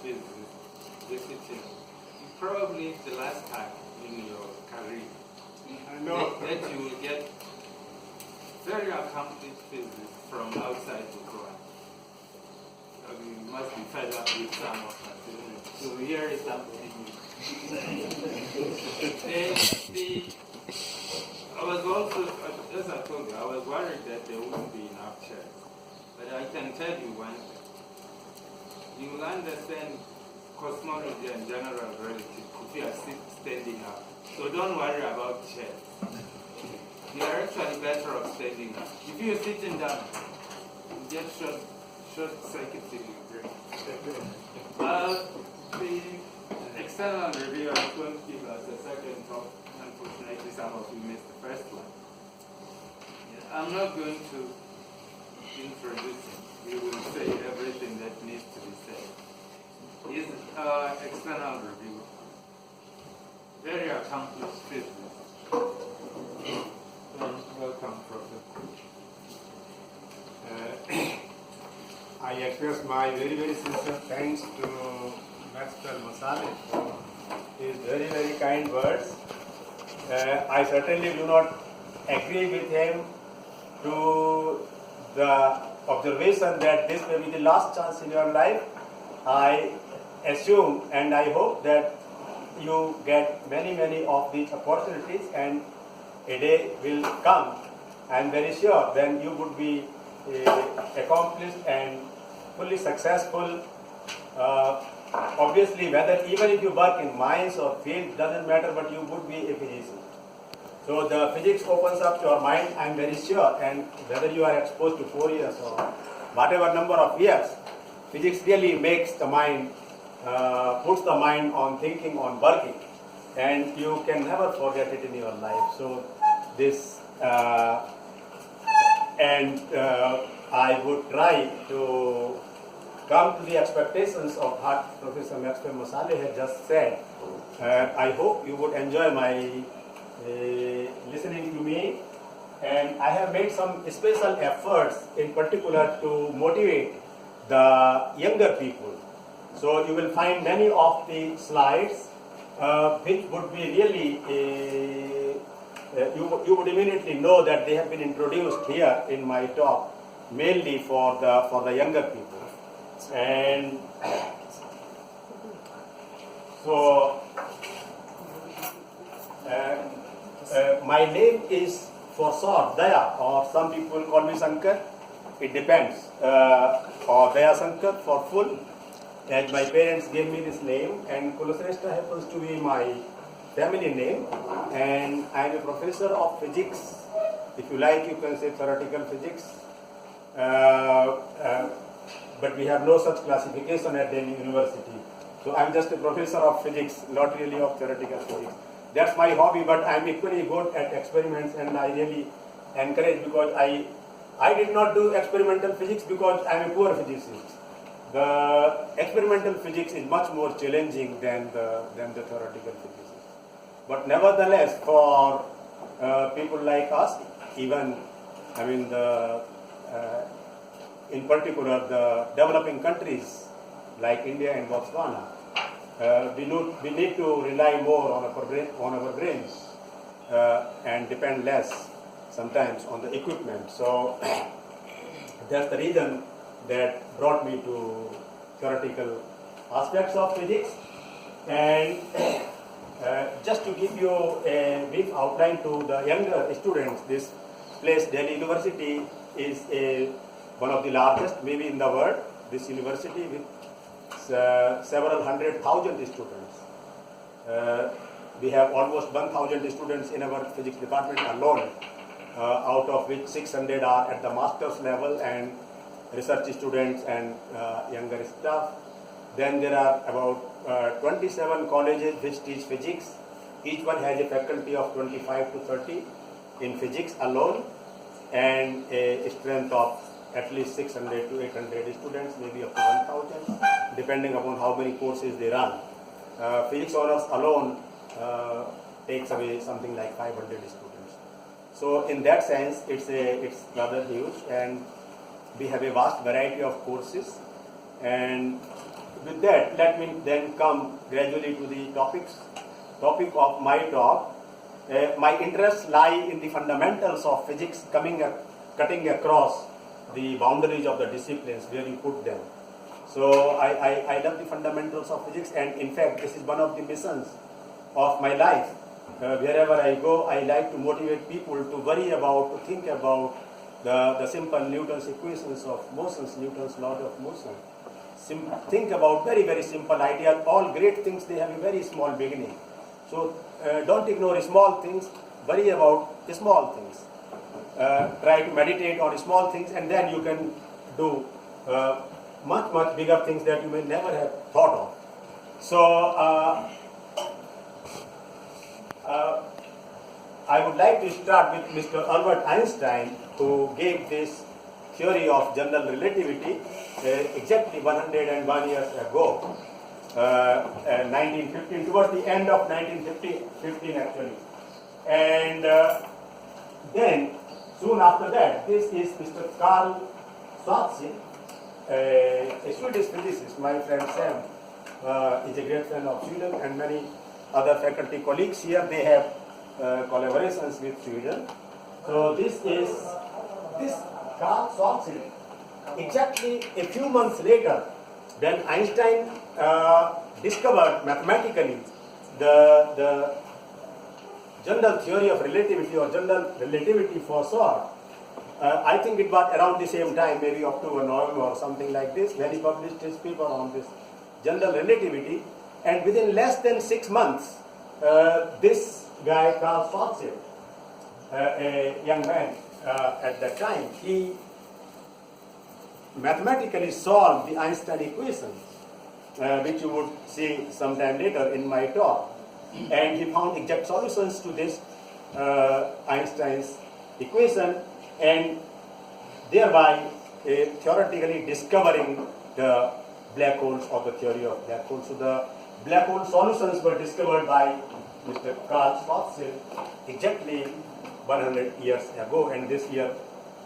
physicist visiting. Probably it's the last time in your career that you will get very accomplished physicists from outside Botswana. You must be fed up with some of us, isn't it? So here is something new. I was also, as I told you, I was worried that there wouldn't be enough chairs. But I can tell you one thing. You will understand cosmology and general relativity if you are standing up. So don't worry about chairs. You are actually better off standing up. If you are sitting down, you get short-circuited your brain. The external review is going to give us a second talk. Unfortunately, some of you missed the first one. I'm not going to introduce him. He will say everything that needs to be said. He's external review. Very accomplished physicist. Welcome, Professor. I express my very, very sincere thanks to Maxwell Masale for his very, very kind words. I certainly do not agree with him to the observation that this may be the last chance in your life. I assume and I hope that you get many, many of these opportunities, and a day will come, I am very sure, then you would be accomplished and fully successful. Obviously, whether even if you work in mines or fields, doesn't matter, but you would be a physician. So the physics opens up your mind, I am very sure, and whether you are exposed to 4 years or whatever number of years, physics really makes the mind, puts the mind on thinking, on working, and you can never forget it in your life. So this, I would try to come to the expectations of what Professor Maxwell Masale has just said. I hope you would enjoy my listening to me, and I have made some special efforts in particular to motivate the younger people. So you will find many of the slides which would be really, you would immediately know that they have been introduced here in my talk, mainly for the younger people. And so my name is for short Daya, or some people call me Shankar. It depends. Or Daya Shankar for full. And my parents gave me this name, and Kulasreshta happens to be my family name. And I am a professor of physics. If you like, you can say theoretical physics. But we have no such classification at Delhi University. So I am just a professor of physics, not really of theoretical physics. That's my hobby, but I am equally good at experiments, and I really encourage, because I did not do experimental physics because I am a poor physicist. The experimental physics is much more challenging than the theoretical physics. But nevertheless, for people like us, even, I mean, in particular the developing countries like India and Botswana, we need to rely more on our brains and depend less sometimes on the equipment. So that's the reason that brought me to theoretical aspects of physics. And just to give you a brief outline to the younger students, this place, Delhi University, is one of the largest maybe in the world. This university with several 100,000 students. We have almost 1,000 students in our physics department alone, out of which 600 are at the master's level, and research students and younger staff. Then there are about 27 colleges which teach physics. Each one has a faculty of 25 to 30 in physics alone, and a strength of at least 600 to 800 students, maybe up to 1,000, depending upon how many courses they run. Physics honors alone takes away something like 500 students. So in that sense, it's rather huge, and we have a vast variety of courses. And with that, let me then come gradually to the topic of my talk. My interests lie in the fundamentals of physics cutting across the boundaries of the disciplines where you put them. So I love the fundamentals of physics, and in fact this is one of the missions of my life. Wherever I go, I like to motivate people to worry about, to think about the simple Newton's equations of motions, Newton's law of motion. Think about very, very simple ideas. All great things, they have a very small beginning. So don't ignore small things, worry about small things. Try to meditate on small things, and then you can do much, much bigger things that you may never have thought of. So I would like to start with Mr. Albert Einstein, who gave this theory of general relativity exactly 101 years ago, 1915, towards the end of 1915 actually. And then, soon after that, this is Mr. Carl Schwarzschild, a Swedish physicist. My friend Sam is a great friend of Sweden, and many other faculty colleagues here, they have collaborations with Sweden. So this Carl Schwarzschild, exactly a few months later, when Einstein discovered mathematically the general theory of relativity, or general relativity for short, I think it was around the same time, maybe October, November or something like this, when he published his paper on this general relativity. And within less than 6 months, this guy, Carl Schwarzschild, a young man at that time, he mathematically solved the Einstein equations, which you would see sometime later in my talk. And he found exact solutions to this Einstein's equation, and thereby theoretically discovering the black holes, or the theory of black holes. So the black hole solutions were discovered by Mr. Carl Schwarzschild exactly 100 years ago, and this year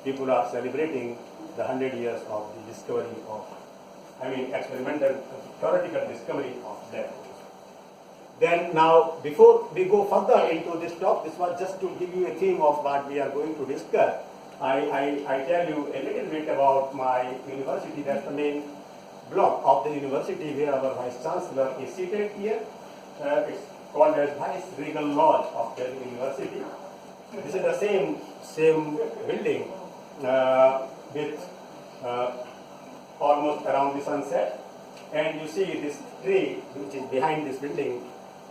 people are celebrating the 100 years of the discovery of, experimental, theoretical discovery of black holes. Then now, before we go further into this talk, this was just to give you a theme of what we are going to discuss. I tell you a little bit about my university. That's the main block of the university where our Vice Chancellor is seated here. It's called as Vice Regal Lodge of the university. This is the same building with almost around the sunset. And you see this tree which is behind this building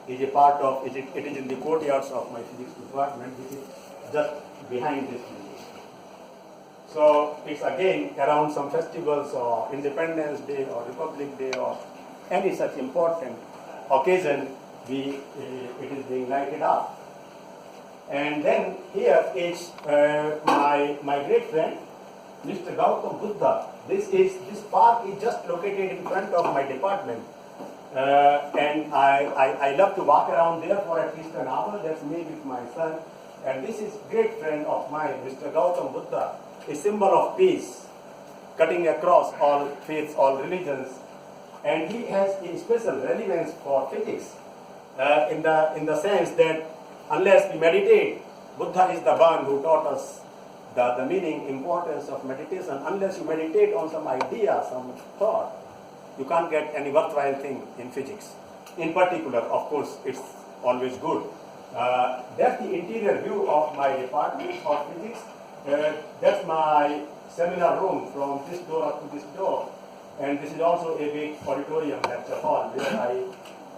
is a part of, it is in the courtyards of my physics department, which is just behind this building. So it's again around some festivals or Independence Day or Republic Day or any such important occasion, it is being lighted up. And then here is my great friend, Mr. Gautam Buddha. This park is just located in front of my department. And I love to walk around there for at least an hour. That's me with my son. And this is great friend of mine, Mr. Gautam Buddha, a symbol of peace, cutting across all faiths, all religions. And he has a special relevance for physics in the sense that unless we meditate, Buddha is the one who taught us the meaning, importance of meditation. Unless you meditate on some idea, some thought, you can't get any worthwhile thing in physics. In particular, of course, it's always good. That's the interior view of my department of physics. That's my seminar room from this door up to this door. And this is also a big auditorium lecture hall where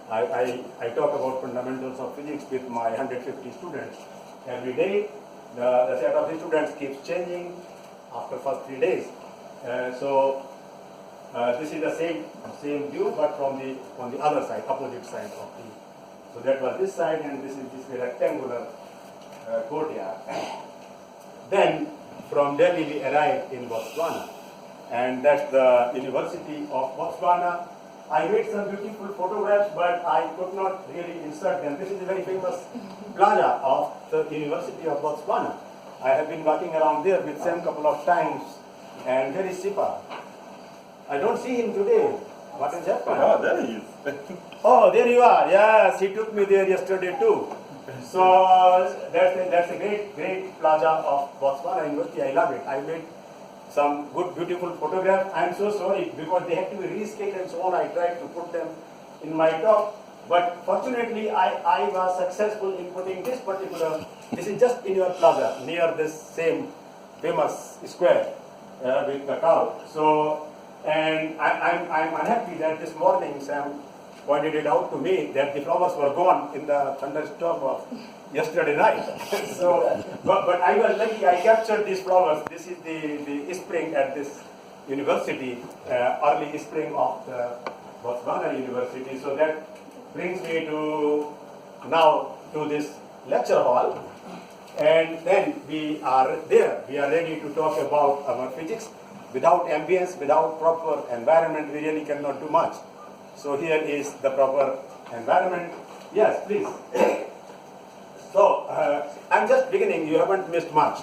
I talk about fundamentals of physics with my 150 students every day. The set of the students keeps changing after first 3 days. This is the same view, but on the other side, opposite side of the. So that was this side, and this is this rectangular courtyard. Then from Delhi we arrived in Botswana, and that's the University of Botswana. I made some beautiful photographs, but I could not really insert them. This is a very famous plaza of the University of Botswana. I have been walking around there with Sam a couple of times, and there is Sipa. I don't see him today. What has happened? Oh, there he is. Oh, there you are. Yes, he took me there yesterday too. So that's a great plaza of Botswana University. I love it. I made some good, beautiful photographs. I'm so sorry because they have to be rescaled and so on. I tried to put them in my talk, but fortunately I was successful in putting this particular. This is just in your plaza near this same famous square with the cow. So, and I'm unhappy that this morning Sam pointed it out to me that the flowers were gone in the thunderstorm of yesterday night. So, but I was lucky, I captured these flowers. This is the spring at this university, early spring of the Botswana University. So that brings me to now to this lecture hall. And then we are there. We are ready to talk about our physics. Without ambience, without proper environment, we really cannot do much. So here is the proper environment. Yes, please. So I'm just beginning. You haven't missed much.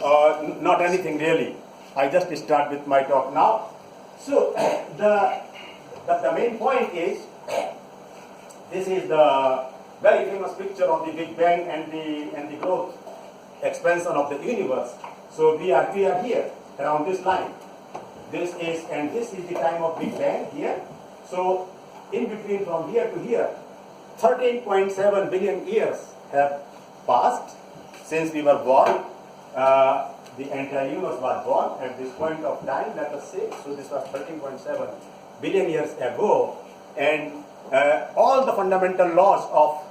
Not anything really. I just start with my talk now. So the main point is, this is the very famous picture of the Big Bang and the growth, expansion of the universe. So we are here around this line. This is the time of Big Bang here. So in between from here to here, 13.7 billion years have passed since we were born. The entire universe was born at this point of time, let us say. So this was 13.7 billion years ago. And all the fundamental laws of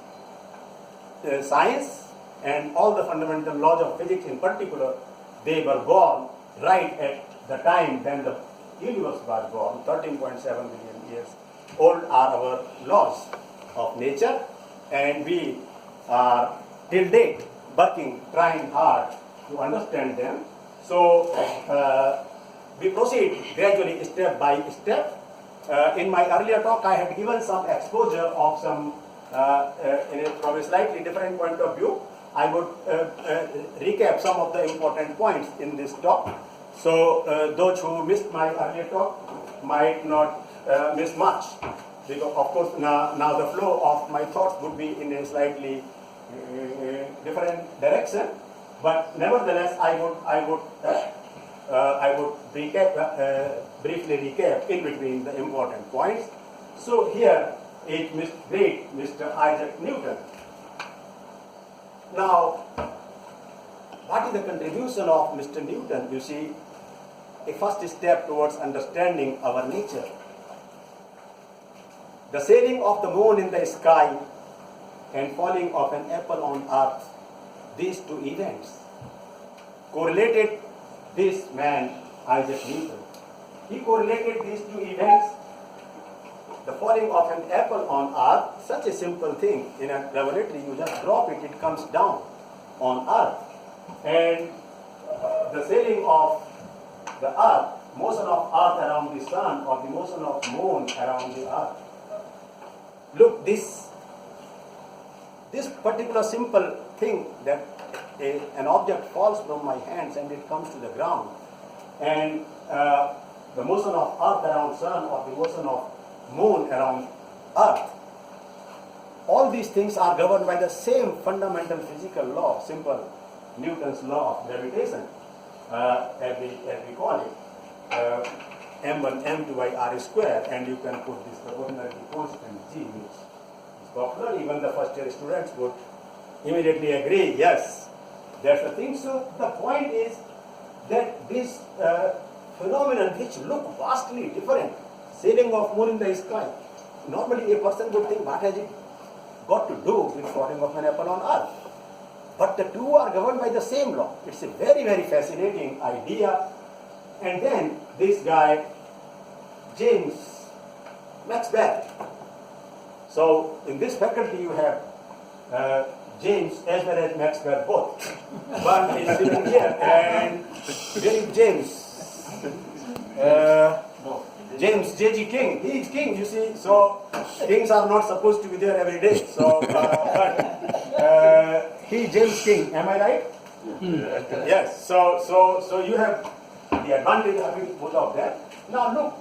science and all the fundamental laws of physics in particular, they were born right at the time when the universe was born. 13.7 billion years old are our laws of nature, and we are till date working, trying hard to understand them. So we proceed gradually, step by step. In my earlier talk, I had given some exposure of some, from a slightly different point of view. I would recap some of the important points in this talk. So those who missed my earlier talk might not miss much. Because of course now the flow of my thoughts would be in a slightly different direction. But nevertheless, I would briefly recap in between the important points. So here is Mr. Isaac Newton. Now, what is the contribution of Mr. Newton? You see, a first step towards understanding our nature. The sailing of the moon in the sky and falling of an apple on earth, these two events correlated this man, Isaac Newton. He correlated these two events, the falling of an apple on earth, such a simple thing. In a laboratory, you just drop it, it comes down on earth. And the sailing of the earth, motion of earth around the sun, or the motion of moon around the earth. Look, this particular simple thing that an object falls from my hands and it comes to the ground, and the motion of earth around sun or the motion of moon around earth, all these things are governed by the same fundamental physical law, simple Newton's law of gravitation, as we call it, m1 m2 by r square, and you can put this proportionality constant g, which is popular. Even the first year students would immediately agree, yes, that's the thing. So the point is that this phenomenon, which look vastly different, sailing of moon in the sky, normally a person would think, what has it got to do with falling of an apple on earth? But the two are governed by the same law. It's a very, very fascinating idea. And then this guy, James Maxwell. So in this faculty you have James as well as Maxwell both. One is sitting here, and where is James? James J.G. King. He is king, you see. So kings are not supposed to be there every day. So, but he James King. Am I right? Yes. So you have the advantage of having both of them. Now look,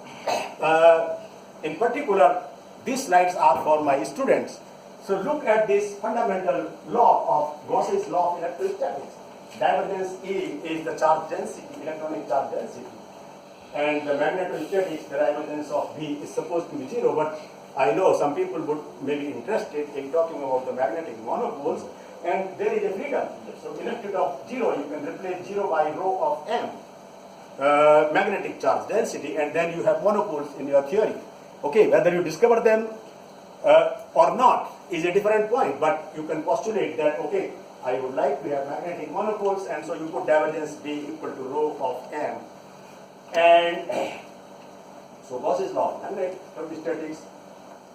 in particular, these slides are for my students. So look at this fundamental law of Gauss's law of electrostatics. Divergence E is the charge density, electronic charge density. And the magnetostatics, the divergence of B is supposed to be 0, but I know some people would may be interested in talking about the magnetic monopoles, and there is a freedom here. So instead of 0, you can replace 0 by rho of m, magnetic charge density, and then you have monopoles in your theory. Okay, whether you discover them or not is a different point, but you can postulate that, okay, I would like to have magnetic monopoles, and so you put divergence B equal to rho of m. And so Gauss's law, magnetic statics,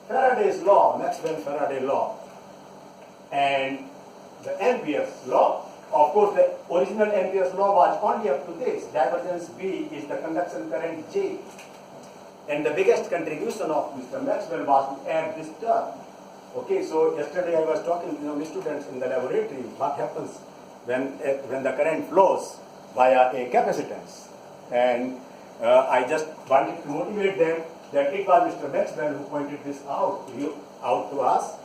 Faraday's law, Maxwell-Faraday law, and the Ampere's law. Of course, the original Ampere's law was only up to this. Divergence B is the conduction current J. And the biggest contribution of Mr. Maxwell was to add this term. Okay, so yesterday I was talking to my students in the laboratory, what happens when the current flows via a capacitance. And I just wanted to motivate them that it was Mr. Maxwell who pointed this out to us.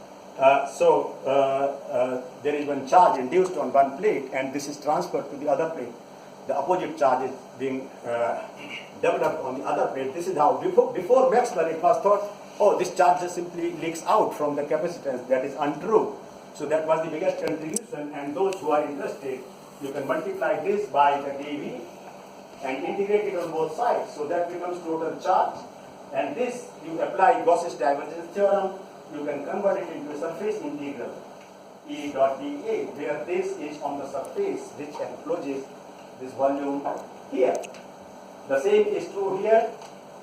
There is one charge induced on one plate, and this is transferred to the other plate. The opposite charge is being developed on the other plate. This is how, before Maxwell, it was thought, oh, this charge just simply leaks out from the capacitance. That is untrue. So that was the biggest contribution, and those who are interested, you can multiply this by the dV and integrate it on both sides. So that becomes total charge. And this, you apply Gauss's divergence theorem, you can convert it into a surface integral, E dot dA, where this is on the surface which encloses this volume here. The same is true here.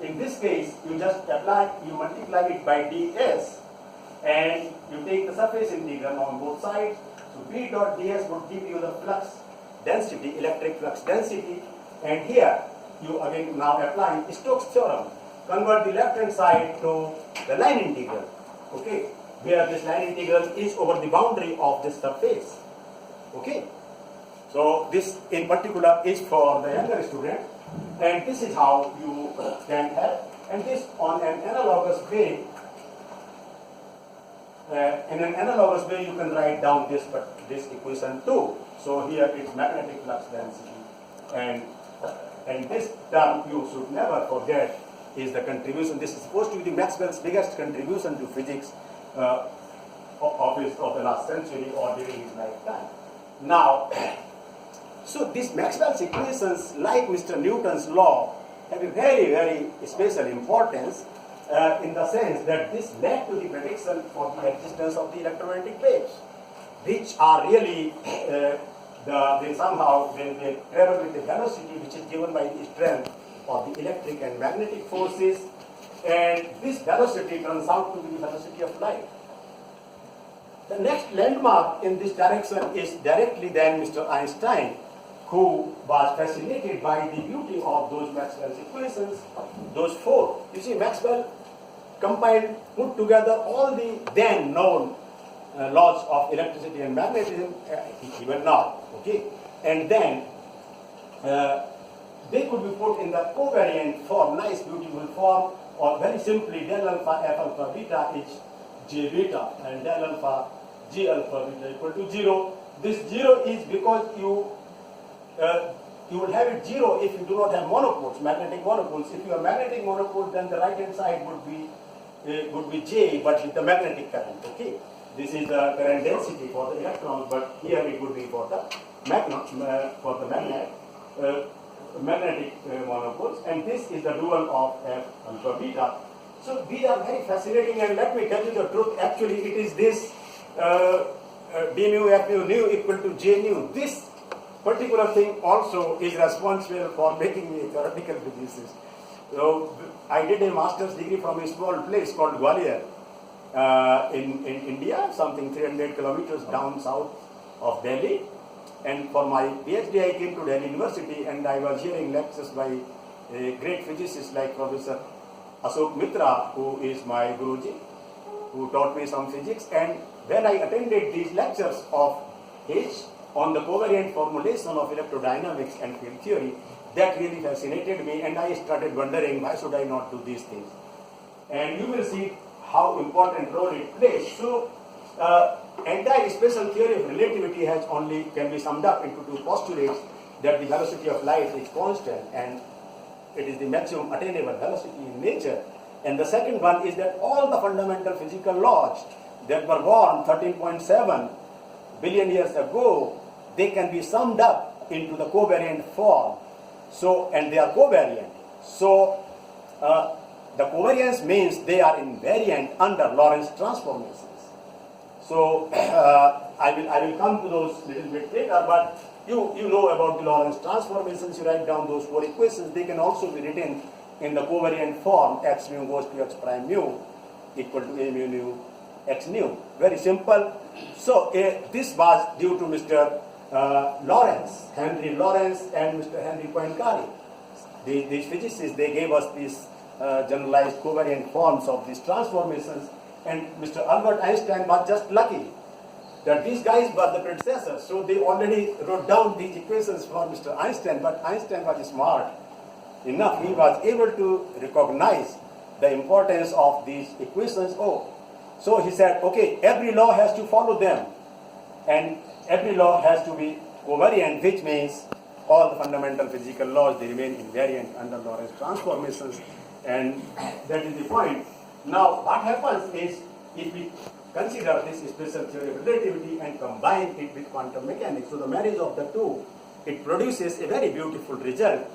In this case, you just you multiply it by ds, and you take the surface integral on both sides. So B dot ds would give you the flux density, electric flux density, and here you again now apply Stokes' theorem. Convert the left hand side to the line integral, okay, where this line integral is over the boundary of this surface, okay. So this in particular is for the younger student, and this is how you can have, and this on an analogous way. In an analogous way, you can write down this equation too. So here it's magnetic flux density, and this term you should never forget is the contribution. This is supposed to be the Maxwell's biggest contribution to physics of the last century or during his lifetime. Now, so these Maxwell's equations, like Mr. Newton's law, have a very, very special importance in the sense that this led to the prediction for the existence of the electromagnetic waves, which are really they travel with a velocity which is given by the strength of the electric and magnetic forces, and this velocity turns out to be the velocity of light. The next landmark in this direction is directly then Mr. Einstein, who was fascinated by the beauty of those Maxwell's equations, those four. You see, Maxwell put together all the then known laws of electricity and magnetism, even now, okay, and then they could be put in the covariant form, nice beautiful form, or very simply del alpha f alpha beta is j beta, and del alpha g alpha beta equal to 0. This 0 is because you will have it 0 if you do not have monopoles, magnetic monopoles. If you have magnetic monopole, then the right hand side would be J, but with the magnetic current. Okay, this is the current density for the electrons, but here it would be for the magnetic monopoles, and this is the dual of f alpha beta. So these are very fascinating, and let me tell you the truth. Actually, it is this d mu f mu nu equal to j nu. This particular thing also is responsible for making me a theoretical physicist. So I did a master's degree from a small place called Gwalior in India, something 300 kilometers down south of Delhi. And for my PhD, I came to Delhi University, and I was hearing lectures by great physicists like Professor Ashok Mitra, who is my Guruji, who taught me some physics. And when I attended these lectures of his on the covariant formulation of electrodynamics and field theory, that really fascinated me, and I started wondering, why should I not do these things? and you will see how important role it plays. So, entire special theory of relativity can be summed up into two postulates: that the velocity of light is constant and it is the maximum attainable velocity in nature. And the second one is that all the fundamental physical laws that were born 13.7 billion years ago, they can be summed up into the covariant form. So, and they are covariant. So, the covariance means they are invariant under Lorentz transformations. So, I will come to those a little bit later, but you know about the Lorentz transformations. You write down those four equations. They can also be written in the covariant form: x mu goes to x prime mu equal to a mu nu x nu. Very simple. So, this was due to Mr. Lorentz, Henry Lorentz and Mr. Henry Poincaré. These physicists, they gave us these generalized covariant forms of these transformations, and Mr. Albert Einstein was just lucky that these guys were the predecessors, so they already wrote down these equations for Mr. Einstein, but Einstein was smart enough. He was able to recognize the importance of these equations. So he said, okay, every law has to follow them, and every law has to be covariant, which means all the fundamental physical laws, they remain invariant under Lorentz transformations, and that is the point. Now, what happens is, if we consider this special theory of relativity and combine it with quantum mechanics, so the marriage of the two, it produces a very beautiful result.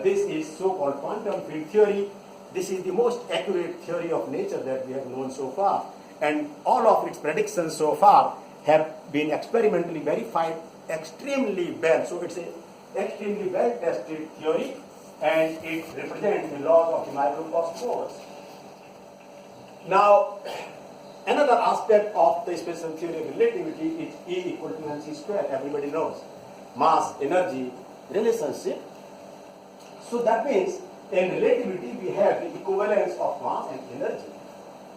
This is so-called quantum field theory. This is the most accurate theory of nature that we have known so far, and all of its predictions so far have been experimentally verified extremely well. So it's an extremely well-tested theory, and it represents the laws of the microcosmos. Now, another aspect of the special theory of relativity is E equal to mc square. Everybody knows mass-energy relationship. So that means in relativity we have the equivalence of mass and energy.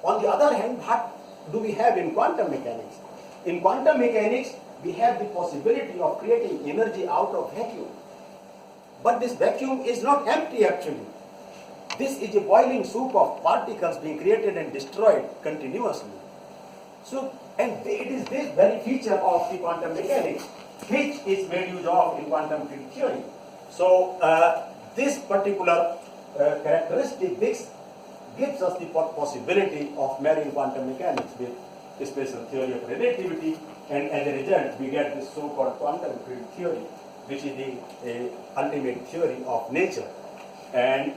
On the other hand, what do we have in quantum mechanics? In quantum mechanics, we have the possibility of creating energy out of vacuum. But this vacuum is not empty actually. This is a boiling soup of particles being created and destroyed continuously. So, and it is this very feature of the quantum mechanics which is made use of in quantum field theory. So, this particular characteristic, this gives us the possibility of marrying quantum mechanics with the special theory of relativity, and as a result, we get this so-called quantum field theory, which is the ultimate theory of nature. And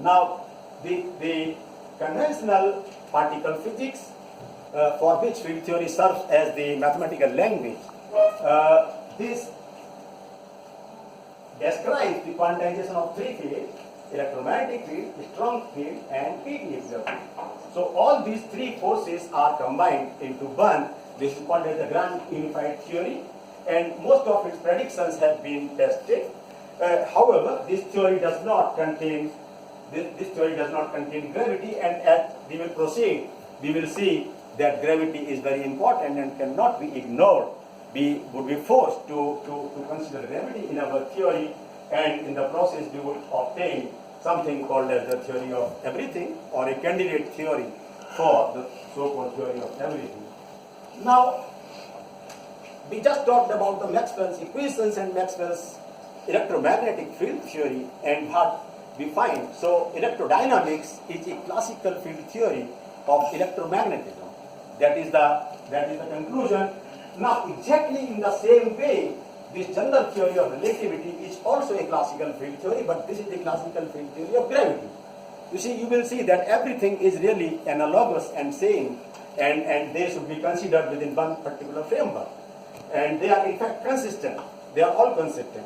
now, the conventional particle physics, for which field theory serves as the mathematical language, this describes the quantization of three fields: electromagnetic field, strong field, and weak nuclear field. So all these three forces are combined into one. This is called as the grand unified theory, and most of its predictions have been tested. However, this theory does not contain gravity, and as we will proceed, we will see that gravity is very important and cannot be ignored. We would be forced to consider gravity in our theory, and in the process we would obtain something called as the theory of everything, or a candidate theory for the so-called theory of everything. Now, we just talked about the Maxwell's equations and Maxwell's electromagnetic field theory and what we find. So, electrodynamics is a classical field theory of electromagnetism. That is the conclusion. Now, exactly in the same way, this general theory of relativity is also a classical field theory, but this is the classical field theory of gravity. You see, you will see that everything is really analogous and same, and they should be considered within one particular framework. And they are in fact consistent. They are all consistent.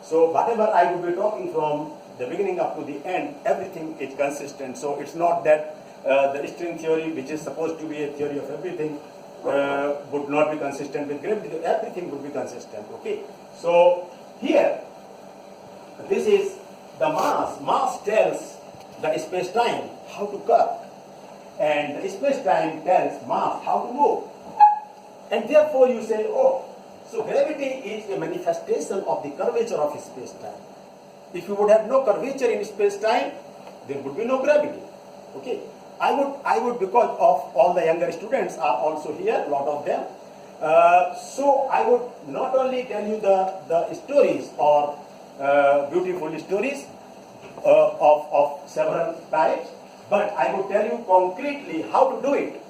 So whatever I will be talking from the beginning up to the end, everything is consistent. So it's not that the string theory, which is supposed to be a theory of everything, would not be consistent with gravity. Everything would be consistent. Okay. So here, this is the mass. Mass tells the space-time how to curve, and the space-time tells mass how to move. And therefore you say, oh, so gravity is a manifestation of the curvature of space-time. If you would have no curvature in space-time, there would be no gravity. Okay, I would because of all the younger students are also here, a lot of them. So I would not only tell you the stories or beautiful stories of several types, but I would tell you concretely how to do it,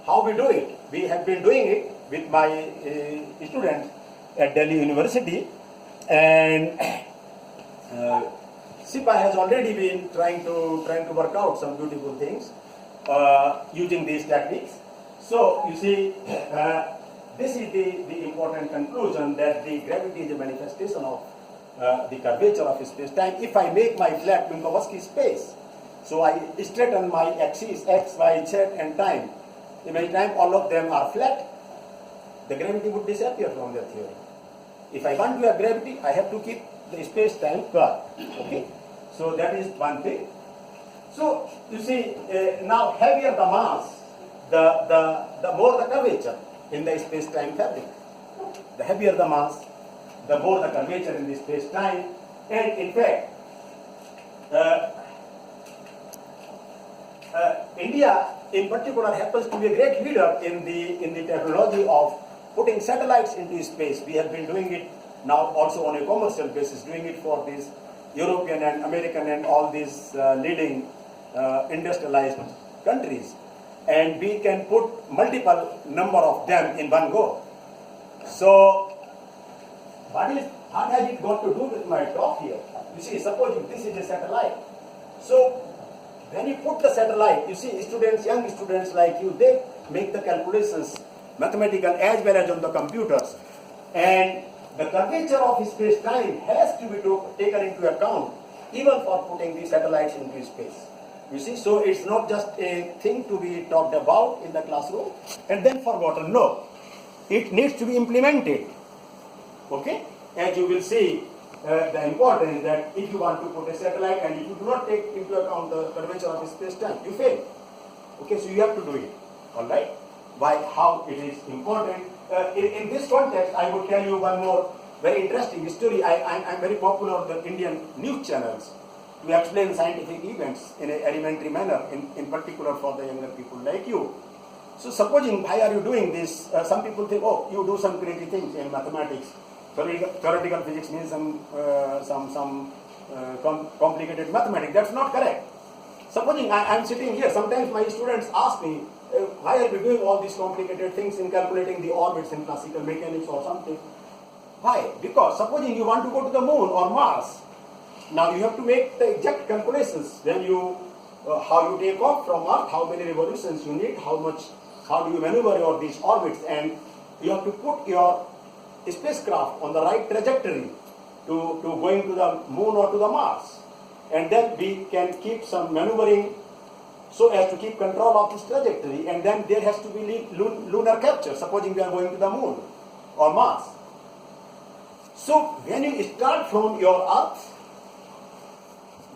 how we do it. We have been doing it with my students at Delhi University, and SIPA has already been trying to work out some beautiful things using these techniques. So you see, this is the important conclusion, that the gravity is a manifestation of the curvature of space-time. If I make my flat Minkowski space, so I straighten my axes x, y, z and time. In my time all of them are flat, the gravity would disappear from the theory. If I want to have gravity, I have to keep the space-time curve. Okay, so that is one thing. So you see, now heavier the mass, the more the curvature in the space-time fabric. The heavier the mass, the more the curvature in the space-time. And in fact, India in particular happens to be a great leader in the technology of putting satellites into space. We have been doing it now also on a commercial basis, doing it for these European and American and all these leading industrialized countries. And we can put multiple number of them in one go. So what has it got to do with my talk here? You see, supposing this is a satellite. So when you put the satellite, you see students, young students like you, they make the calculations, mathematical as well as on the computers. And the curvature of space-time has to be taken into account even for putting the satellites into space. You see, so it's not just a thing to be talked about in the classroom and then forgotten. No, it needs to be implemented. Okay, as you will see, the importance that if you want to put a satellite and if you do not take into account the curvature of space-time, you fail. Okay, so you have to do it. All right, why, how it is important. In this context, I would tell you one more very interesting story. I'm very popular on the Indian news channels to explain scientific events in an elementary manner, in particular for the younger people like you. So supposing, why are you doing this? Some people think, oh, you do some crazy things in mathematics. Theoretical physics means some complicated mathematics. That's not correct. Supposing I'm sitting here, sometimes my students ask me, why are we doing all these complicated things in calculating the orbits in classical mechanics or something? Why? Because supposing you want to go to the moon or Mars, now you have to make the exact calculations. When you, how you take off from Earth, how many revolutions you need, how do you maneuver these orbits, and you have to put your spacecraft on the right trajectory to going to the moon or to the Mars. And then we can keep some maneuvering so as to keep control of this trajectory, and then there has to be lunar capture, supposing we are going to the moon or Mars. So when you start from your Earth,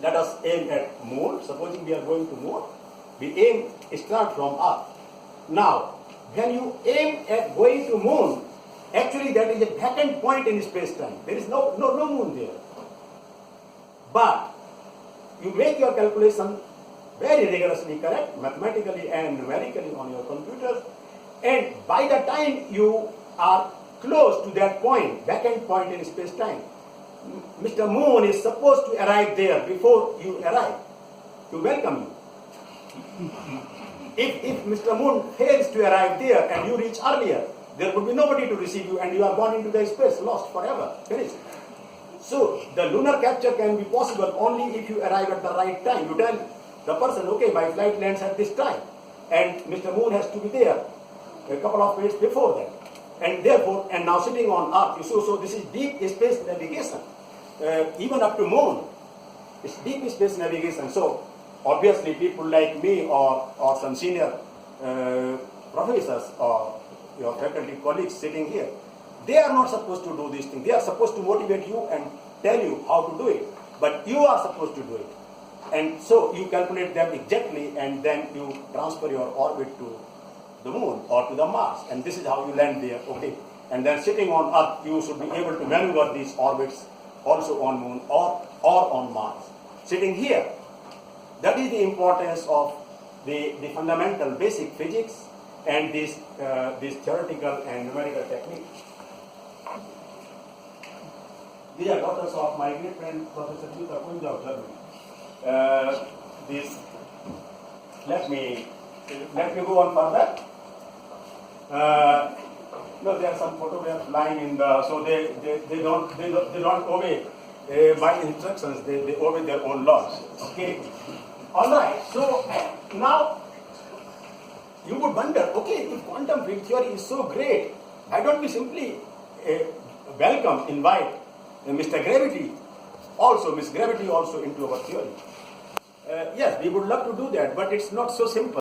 let us aim at moon, supposing we are going to moon, we start from Earth. Now, when you aim at going to moon, actually that is a vacant point in space-time. There is no moon there. But you make your calculation very rigorously correct, mathematically and numerically on your computers, and by the time you are close to that point, vacant point in space-time, Mr. Moon is supposed to arrive there before you arrive to welcome you. If Mr. Moon fails to arrive there and you reach earlier, there would be nobody to receive you and you are gone into the space, lost forever, finished. So the lunar capture can be possible only if you arrive at the right time. You tell the person, okay, my flight lands at this time, and Mr. Moon has to be there a couple of minutes before that. And therefore, and now sitting on Earth, so this is deep space navigation, even up to Moon. It's deep space navigation. So obviously people like me or some senior professors or your faculty colleagues sitting here, they are not supposed to do these things. They are supposed to motivate you and tell you how to do it. But you are supposed to do it. And so you calculate them exactly, and then you transfer your orbit to the moon or to the Mars, and this is how you land there. Okay, and then sitting on Earth, you should be able to maneuver these orbits also on moon or on Mars. Sitting here, That is the importance of the fundamental basic physics and this theoretical and numerical techniques. These are daughters of my great friend Professor Jutta Kunja of Germany. Let me go on further. There are some photographs lying in the, so they don't obey my instructions. They obey their own laws. Okay. All right. So now you would wonder, okay, if quantum field theory is so great, why don't we simply invite Mr. Gravity also, Miss Gravity also into our theory? Yes, we would love to do that, but it's not so simple.